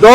2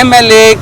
MLA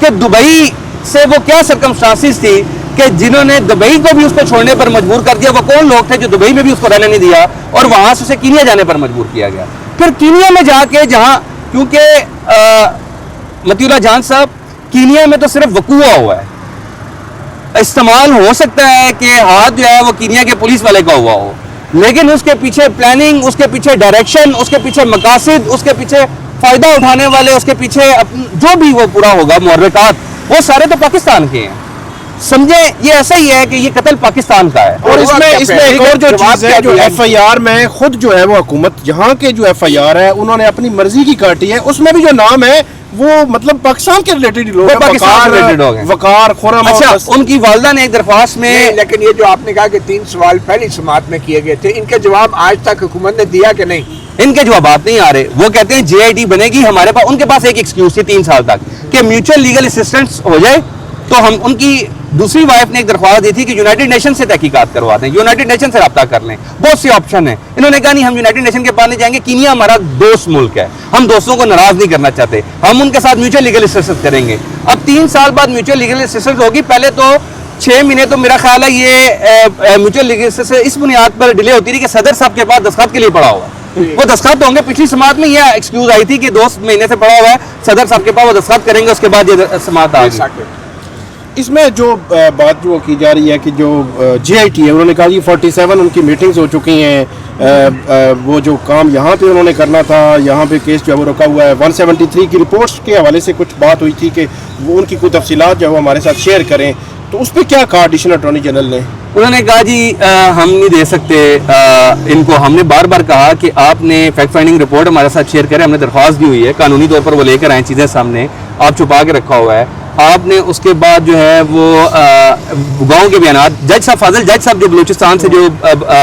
کہ Dubai سے وہ کیا سرکمسٹانسز تھی کہ جنہوں نے دبئی کو بھی اس کو چھوڑنے پر مجبور کر دیا. وہ کون لوگ تھے جو دبئی میں بھی اس کو رہنے نہیں دیا اور وہاں سے اسے کینیا جانے پر مجبور کیا گیا. پھر کینیا میں جا کے جہاں کیونکہ مطیع اللہ جان صاحب کینیا میں تو صرف وقوع ہوا ہے, استعمال ہو سکتا ہے کہ ہاتھ جو ہے وہ کینیا کے پولیس والے کا ہوا ہو, لیکن اس کے پیچھے پلاننگ, اس کے پیچھے ڈائریکشن, اس کے پیچھے مقاصد, اس کے پیچھے فائدہ اٹھانے والے, اس کے پیچھے جو بھی وہ پورا ہوگا محرکات, وہ سارے تو پاکستان کے ہیں. سمجھیں یہ ایسا ہی ہے کہ یہ قتل پاکستان کا ہے. اور اس میں ایک اور جو چیز ہے, جو ایف آئی آر میں خود جو ہے وہ حکومت یہاں کے جو ایف آئی آر ہے انہوں نے اپنی مرضی کی کاٹی ہے, اس میں بھی جو نام ہے وہ مطلب پاکستان کے ریلیٹڈ لوگ ہیں, پاکستان سے ریلیٹڈ لوگ ہیں. وقار, خرم. اچھا, ان کی والدہ نے ایک درخواست میں, لیکن یہ جو آپ نے کہا کہ 3 سوال پہلی سماعت میں کیے گئے تھے, ان کے جواب آج تک حکومت نے دیا کہ نہیں؟ ان کے جوابات نہیں آ رہے. وہ کہتے ہیں جے آئی ٹی بنے گی ہمارے پاس. ان کے پاس ایک ایکسکیوز تھی 3 سال تک کہ میوچل لیگل اسسٹنس ہو جائے, تو ہم, ان کی دوسری وائف نے ایک درخواست دی تھی کہ یونائٹڈ نیشن سے تحقیقات کروا دیں, یونائٹڈ نیشن سے رابطہ کر لیں. بہت سی آپشن ہیں. انہوں نے کہا نہیں, ہم یونائٹڈ نیشن کے پاس نہیں جائیں گے, کینیا ہمارا دوست ملک ہے, ہم دوستوں کو ناراض نہیں کرنا چاہتے, ہم ان کے ساتھ میوچل لیگل اسسٹنس کریں گے. اب 3 سال بعد میوچل لیگل اسسٹنس ہوگی. پہلے تو 6 مہینے تو میرا خیال ہے یہ میوچل لیگل اسسٹنس اس بنیاد پر ڈیلے ہوتی رہی کہ صدر صاحب کے پاس دستخط کے لیے پڑا ہوا, وہ دستخط ہوں گے. پچھلی سماعت میں یہ ایکسکیوز آئی تھی کہ 2 مہینے سے پڑا ہوا ہے, صدر صاحب کے پاس وہ دستخط کریں گے, اس کے بعد یہ سماعت آ گئی. اس میں جو بات جو کی جا رہی ہے کہ جو جے آئی ٹی ہے, انہوں نے کہا جی 47 ان کی میٹنگز ہو چکی ہیں, وہ جو کام یہاں پہ انہوں نے کرنا تھا, یہاں پہ کیس جو ہے وہ رکا ہوا ہے. 173 کی رپورٹس کے حوالے سے کچھ بات ہوئی تھی کہ وہ ان کی کوئی تفصیلات جو ہے وہ ہمارے ساتھ شیئر کریں, تو اس پہ کیا کہا ایڈیشنل اٹارنی جنرل نے؟ انہوں نے کہا جی ہم نہیں دے سکتے ان کو. ہم نے بار بار کہا کہ آپ نے فیکٹ فائنڈنگ رپورٹ ہمارے ساتھ شیئر کریں, ہم نے درخواست دی ہوئی ہے, قانونی طور پر وہ لے کر آئیں چیزیں سامنے, آپ چھپا کے رکھا ہوا ہے. آپ نے اس کے بعد جو ہے وہ گاؤں کے بیانات, جج صاحب فاضل جج صاحب جو بلوچستان سے جو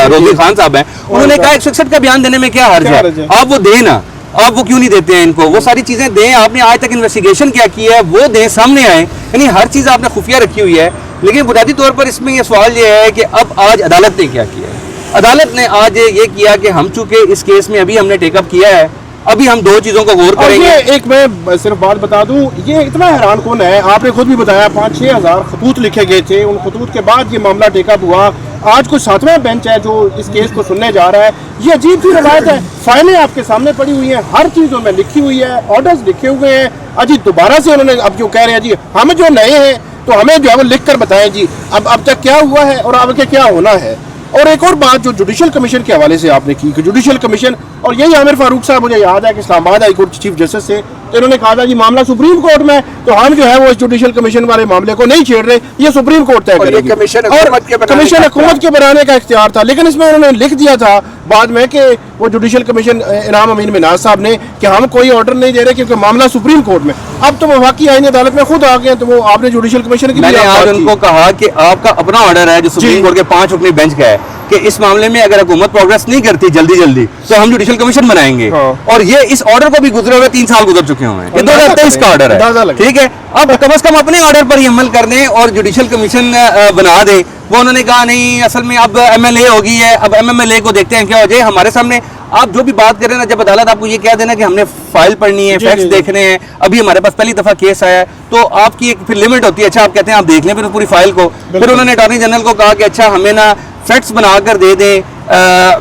روزی خان صاحب ہیں, انہوں نے کہا 161 کا بیان دینے میں کیا حرج ہے, آپ وہ دیں نا, آپ وہ کیوں نہیں دیتے ہیں ان کو, وہ ساری چیزیں دیں. آپ نے آج تک انویسٹیگیشن کیا کی ہے وہ دیں, سامنے آئیں. یعنی ہر چیز آپ نے خفیہ رکھی ہوئی ہے. لیکن بنیادی طور پر اس میں یہ سوال یہ ہے کہ اب آج عدالت نے کیا کیا ہے. عدالت نے آج یہ کیا کہ ہم چونکہ اس کیس میں ابھی ہم نے ٹیک اپ کیا ہے, ابھی ہم 2 چیزوں کو غور کریں گے. ایک میں صرف بات بتا دوں, یہ اتنا حیران کن ہے, آپ نے خود بھی بتایا 5-6 ہزار خطوط لکھے گئے تھے, ان خطوط کے بعد یہ معاملہ ٹیک اپ ہوا. آج کوئی 7واں بینچ ہے جو اس کیس کو سننے جا رہا ہے. یہ عجیب سی روایت ہے, فائلیں آپ کے سامنے پڑی ہوئی ہیں, ہر چیز ان میں لکھی ہوئی ہے, آرڈرز لکھے ہوئے ہیں. اجی دوبارہ سے انہوں نے اب جو کہہ رہے ہیں جی ہم جو نئے ہیں تو ہمیں جو ہے وہ لکھ کر بتائیں جی اب تک کیا ہوا ہے اور آگے کیا ہونا ہے. اور ایک اور بات جو جوڈیشل کمیشن کے حوالے سے آپ نے کی کہ جوڈیشل کمیشن, اور یہی عامر فاروق صاحب مجھے یاد ہے کہ اسلام آباد ہائی کورٹ چیف جسٹس سے, تو انہوں نے کہا تھا جی معاملہ سپریم کورٹ میں, تو ہم جو ہے وہ اس جوڈیشل کمیشن والے معاملے کو نہیں چھیڑ رہے, یہ سپریم کورٹ طے کرے گی. اور کمیشن حکومت کے بنانے کا اختیار تھا, لیکن اس میں انہوں نے لکھ دیا تھا بعد میں کہ وہ جوڈیشل کمیشن انعام امین مناز صاحب نے کہ ہم کوئی آرڈر نہیں دے رہے کیونکہ معاملہ سپریم کورٹ میں. اب تو وہ واقعی آئین عدالت میں خود آ گئے, تو وہ آپ نے جوڈیشل کمیشن کی میں نے آج ان کو کہا کہ آپ کا اپنا آرڈر ہے جو سپریم کورٹ کے 5 رکنی بینچ کا ہے کہ اس معاملے میں اگر حکومت پروگریس نہیں کرتی جلدی تو ہم جوڈیشل کمیشن بنائیں گے. اور یہ اس آرڈر کو بھی گزرے ہوئے 3 سال گزر چکے ہوئے ہیں, یہ 2023 کا آرڈر ہے, ٹھیک ہے. اب کم از کم اپنے آرڈر پر ہی عمل کر دیں اور جوڈیشل کمیشن بنا دیں. وہ انہوں نے کہا نہیں, اصل میں اب ایم ایل اے ہوگی ہے, اب ایم ایل اے کو دیکھتے ہیں کیا ہو جائے. ہمارے سامنے آپ جو بھی بات کریں نا, جب عدالت آپ کو یہ کہہ دینا کہ ہم نے فائل پڑھنی ہے, فیکٹس دیکھنے ہیں, ابھی ہمارے پاس پہلی دفعہ کیس آیا ہے, تو آپ کی ایک پھر لمٹ ہوتی ہے. اچھا آپ کہتے ہیں آپ دیکھ لیں پھر پوری فائل کو. پھر انہوں نے اٹارنی جنرل کو کہا کہ اچھا ہمیں نا فیکٹس بنا کر دے دیں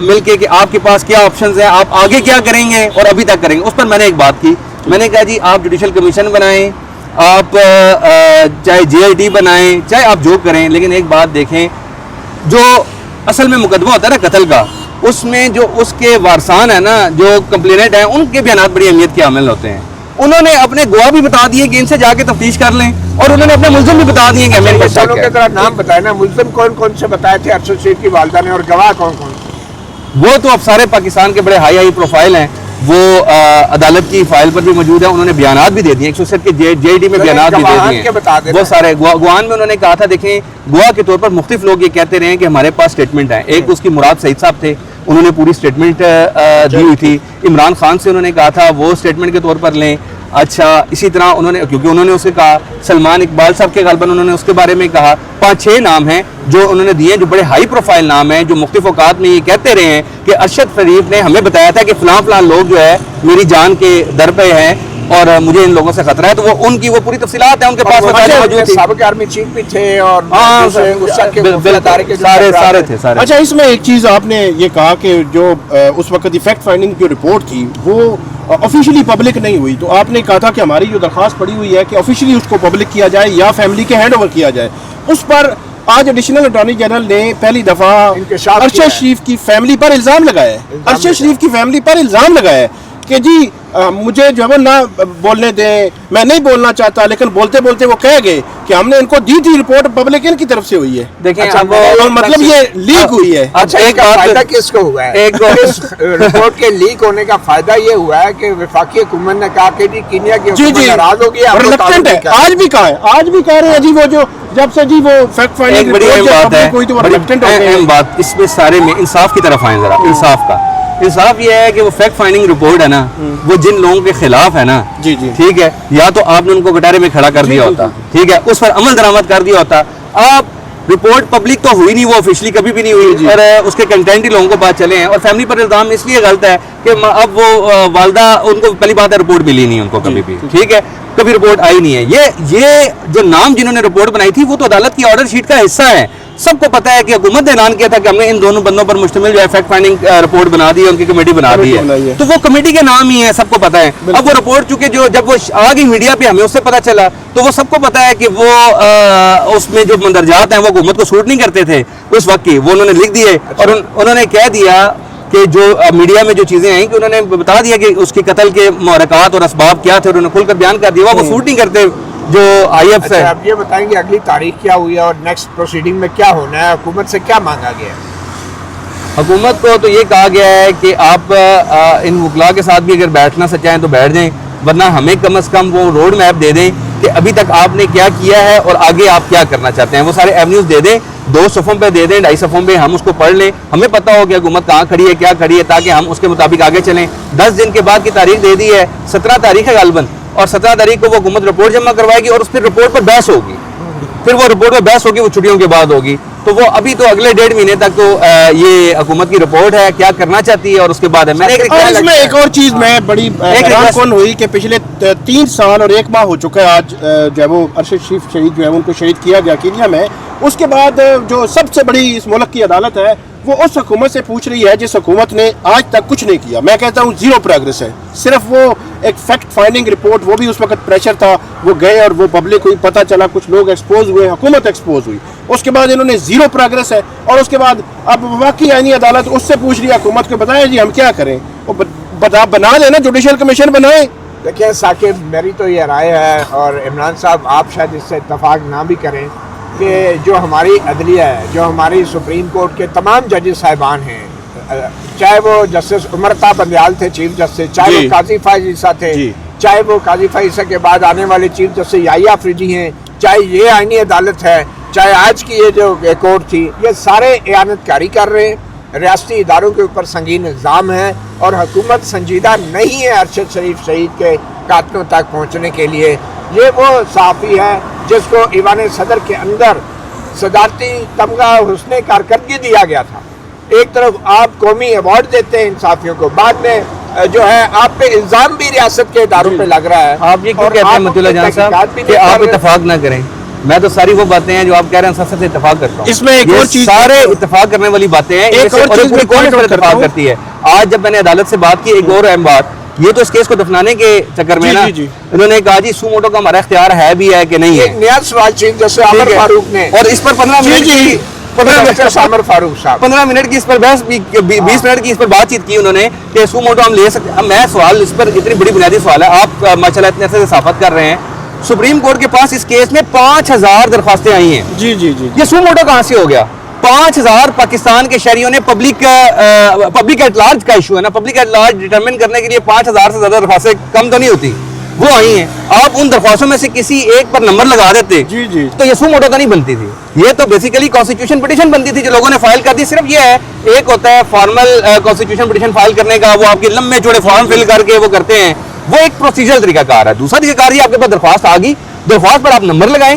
مل کے کہ آپ کے پاس کیا آپشنز ہیں, آپ آگے کیا کریں گے اور ابھی تک کریں گے. اس پر میں نے ایک بات کی, میں نے کہا جی آپ جوڈیشل کمیشن بنائیں, آپ چاہے جے آئی ٹی بنائیں, چاہے آپ جو کریں, لیکن ایک بات دیکھیں, جو اصل میں مقدمہ ہوتا ہے نا قتل کا, اس میں جو اس کے وارثان ہیں نا, جو کمپلینٹ ہیں, ان کے بیانات بڑی اہمیت کے حامل ہوتے ہیں. انہوں نے اپنے گواہ بھی بتا دیے کہ ان سے جا کے تفتیش کر لیں, اور انہوں نے اپنے ملزم بھی بتا دیے کہ ہمیں کے ذرا نام بتائے نا, ملزم کون کون سے بتائے تھے ارشد شریف کی والدہ نے, اور گواہ کون کون؟ وہ تو اب سارے پاکستان کے بڑے ہائی پروفائل ہیں, وہ عدالت کی فائل پر بھی موجود ہیں. انہوں نے بیانات بھی دے دیے 160 کے جے آئی ڈی میں بیانات بھی دے دیے. وہ سارے گواہان میں انہوں نے کہا تھا, دیکھیں گواہ کے طور پر مختلف لوگ یہ کہتے رہے ہیں کہ ہمارے پاس اسٹیٹمنٹ ہیں. ایک اس کی مراد سعید صاحب تھے, انہوں نے پوری اسٹیٹمنٹ دی ہوئی تھی. عمران خان سے انہوں نے کہا تھا وہ اسٹیٹمنٹ کے طور پر لیں. اچھا اسی طرح انہوں نے, کیونکہ انہوں نے اسے کہا, سلمان اقبال صاحب کے غالباً انہوں نے اس کے بارے میں کہا, 5-6 نام ہیں, جو انہوں نے دیے ہیں, جو بڑے ہائی پروفائل نام ہیں, جو مختلف اوقات میں یہ کہتے رہے ہیں کہ ارشد شریف نے ہمیں بتایا تھا کہ فلاں فلاں لوگ جو ہے میری جان کے در پہ ہیں اور مجھے ان لوگوں سے خطرہ ہے, تو وہ ان کی وہ پوری تفصیلات ہیں ان کے پاس موجود تھی. سابق آرمی چیف بھی تھے اور سارے تھے. اچھا, اس میں ایک چیز آپ نے یہ کہا کہ جو اس وقت فیکٹ فائنڈنگ جو رپورٹ تھی وہ آفیشیلی پبلک نہیں ہوئی, تو آپ نے کہا تھا کہ ہماری جو درخواست پڑی ہوئی ہے کہ آفیشیلی اس کو پبلک کیا جائے یا فیملی کے ہینڈ اوور کیا جائے. اس پر آج ایڈیشنل اٹارنی جنرل نے پہلی دفعہ ارشد شریف کی فیملی پر الزام لگایا ہے, ارشد شریف کی فیملی پر الزام لگایا ہے کہ جی مجھے جو ہے نہ بولنے دیں, میں نہیں بولنا چاہتا, لیکن بولتے بولتے وہ کہہ گئے کہ ہم نے ان کو دی تھی رپورٹ, پبلک ان کی طرف سے ہوئی ہے. دیکھیں مطلب یہ لیک ہوئی ہے. اچھا, ایک فائدہ کس کو ہوا ہے رپورٹ کے لیک ہونے کا؟ فائدہ یہ ہوا ہے کہ وفاقی حکومت نے کہا کہ جی کینیا کی حکومت ناراض ہو گیا, آج بھی کہا ہے, آج بھی کہہ رہے ہیں جی وہ جو جب سے جی وہ فیکٹ فائنڈنگ بات اس میں سارے میں انصاف کی طرف آئیں ذرا. انصاف کا انصاف یہ ہے کہ وہ فیکٹ فائنڈنگ رپورٹ ہے نا, وہ جن لوگوں کے خلاف ہے نا, ٹھیک ہے, یا تو آپ نے ان کو گٹارے میں کھڑا کر دیا ہوتا, ٹھیک ہے, اس پر عمل درآمد کر دیا ہوتا. آپ رپورٹ پبلک تو ہوئی نہیں, وہ آفیشلی کبھی بھی نہیں ہوئی, اور اس کے کنٹینٹ ہی لوگوں کو پاس چلے ہیں. اور فیملی پر الزام اس لیے غلط ہے کہ اب وہ والدہ, ان کو پہلی بات ہے رپورٹ ملی نہیں ان کو کبھی بھی, ٹھیک ہے, کبھی رپورٹ آئی نہیں ہے. یہ جو نام جنہوں نے رپورٹ بنائی تھی وہ تو عدالت کی آرڈر شیٹ کا حصہ ہے. سب کو پتا ہے کہ حکومت نے اعلان کیا تھا کہ ہم نے ان دونوں بندوں پر مشتمل جو ہے فیکٹ فائنڈنگ رپورٹ بنا دی ہے, ان کی کمیٹی بنا دی ہے, تو وہ کمیٹی کے نام ہی ہے, سب کو پتا ہے. اب وہ رپورٹ چونکہ جو جب وہ آ گئی میڈیا پہ ہمیں اس سے پتا چلا, تو وہ سب کو پتا ہے کہ وہ اس میں جو مندرجات ہیں وہ حکومت کو سوٹ نہیں کرتے تھے اس وقت کی, وہ انہوں نے لکھ دیے. اور انہوں نے کہہ دیا کہ جو میڈیا میں جو چیزیں آئیں کہ انہوں نے بتا دیا کہ اس کی قتل کے محرکات اور اسباب کیا تھے, اور انہوں نے کھل کر بیان کر دیا وہ سوٹ نہیں کرتے جو آئی ایف سے. آپ یہ بتائیں گے اگلی تاریخ کیا ہوئی ہے اور نیکسٹ پروسیڈنگ میں کیا ہونا ہے, حکومت سے کیا مانگا گیا ہے؟ حکومت کو تو یہ کہا گیا ہے کہ آپ ان وکلاء کے ساتھ بھی اگر بیٹھنا سچائیں تو بیٹھ جائیں, ورنہ ہمیں کم از کم وہ روڈ میپ دے دیں کہ ابھی تک آپ نے کیا کیا ہے اور آگے آپ کیا کرنا چاہتے ہیں. وہ سارے ایونیوز دے دیں, 2 صفوں پہ دے دیں, 2.5 صفوں پہ, ہم اس کو پڑھ لیں, ہمیں پتہ ہو کہ حکومت کہاں کھڑی ہے, کیا کھڑی ہے, تاکہ ہم اس کے مطابق آگے چلیں. 10 دن کے بعد کی تاریخ دے دی ہے, 17 تاریخ ہے غالباً, اور 17 تاریخ کو وہ حکومت رپورٹ جمع کروائے گی اور اس پھر رپورٹ پر بحث ہوگی. پھر وہ رپورٹ پر بحث ہوگی, وہ چھٹیوں کے بعد ہوگی. تو وہ ابھی تو اگلے 1.5 مہینے تک تو یہ حکومت کی رپورٹ ہے, کیا کرنا چاہتی ہے, اور اس کے بعد ہے. میں نے ایک اور چیز میں بڑی حیران ہوئی کہ پچھلے 3 سال اور 1 ماہ ہو چکا ہے آج جو ہے وہ ارشد شریف شہید جو ہے ان کو شہید کیا گیا کینیا میں. اس کے بعد جو سب سے بڑی اس ملک کی عدالت ہے وہ اس حکومت سے پوچھ رہی ہے جس حکومت نے آج تک کچھ نہیں کیا. میں کہتا ہوں 0 پروگریس ہے. صرف وہ ایک فیکٹ فائنڈنگ رپورٹ, وہ بھی اس وقت پریشر تھا, وہ گئے اور وہ پبلک ہوئی, پتہ چلا کچھ لوگ ایکسپوز ہوئے, حکومت ایکسپوز ہوئی. اس کے بعد انہوں نے 0 پروگریس ہے. اور اس کے بعد اب واقعی آئینی عدالت اس سے پوچھ رہی ہے حکومت کو, بتائیں جی ہم کیا کریں, وہ بنا دیں نا, جوڈیشل کمیشن بنائیں. دیکھیں ثاقب, میری تو یہ رائے ہے, اور عمران صاحب آپ شاید اس سے اتفاق نہ بھی کریں, کہ جو ہماری عدلیہ ہے, جو ہماری سپریم کورٹ کے تمام ججز صاحبان ہیں, چاہے وہ جسٹس عمر تا بندیال تھے چیف جسٹس, چاہے وہ قاضی فائز عیسیٰ تھے, چاہے وہ قاضی فائز عیسیٰ کے بعد آنے والے چیف جسٹس یحییٰ آفریدی ہیں, چاہے یہ آئینی عدالت ہے, چاہے آج کی یہ جو کورٹ تھی, یہ سارے اعانت کاری کر رہے ہیں. ریاستی اداروں کے اوپر سنگین الزام ہے, اور حکومت سنجیدہ نہیں ہے ارشد شریف شہید کے قاتلوں تک پہنچنے کے لیے. یہ وہ صحافی ہے جس کو ایوان صدر کے اندر صدارتی تمغہ حسن کارکردگی دیا گیا تھا. ایک طرف آپ قومی ایوارڈ دیتے ہیں ان صحافیوں کو, بعد میں جو ہے آپ پہ الزام بھی ریاست کے اداروں پہ لگ رہا ہے. آپ یہ کیوں کہتے ہیں مطیع اللہ جان صاحب کہ آپ اتفاق نہ کریں؟ میں تو ساری وہ باتیں ہیں جو آپ کہہ رہے ہیں سب سے اتفاق کرتا ہوں. اس میں ایک اور چیز, سارے اتفاق کرنے والی باتیں ہیں, پوری کون اس پر اتفاق کرتی ہے. آج جب میں نے عدالت سے بات کی, ایک اور اہم بات, یہ تو اس کیس کو دفنانے کے چکر میں نا انہوں نے کہا جی سو موٹو کا ہمارا اختیار ہے بھی ہے کہ نہیں ہے. نیا سوال چیز جیسے عامر فاروق نے, اور اس پر 15 منٹ کی اس پر بحث, 20 منٹ کی اس پر بات چیت کی انہوں نے کہ سو موٹو ہم لے سکتے ہیں. میں سوال اس پر اتنی بڑی بنیادی سوال ہے, آپ ماشاءاللہ اتنے عرصے سے صحافت کر رہے ہیں, سپریم کورٹ کے پاس اس کیس میں 5000 درخواستیں آئی ہیں. یہ سو موٹو کہاں سے ہو گیا؟ 5000 پاکستان کے شہریوں نے پبلک ایٹ لارج کا ایشو ہے نا, پبلک ایٹ لارج ڈیٹرمن کرنے کے لیے 5000 سے زیادہ درخواستیں کم تو نہیں ہوتی, وہ آئی ہیں. آپ ان درخواستوں میں سے کسی ایک پر نمبر لگا دیتے تو یہ سو موٹو تو نہیں بنتی تھی. یہ تو بیسیکلی کانسٹیٹیوشن پٹیشن بنتی تھی جو لوگوں نے فائل کر دی. صرف یہ ہے, ایک ہوتا ہے فارمل کانسٹیٹیوشن پٹیشن فائل کرنے کا, وہ آپ کے لمبے چوڑے فارم فل کر کے وہ کرتے ہیں, وہ ایک پروسیجرل طریقہ کار ہے. دوسرا طریقہ کار یہ آپ کے پاس درخواست آ گئی, درخواست پر آپ نمبر لگائیں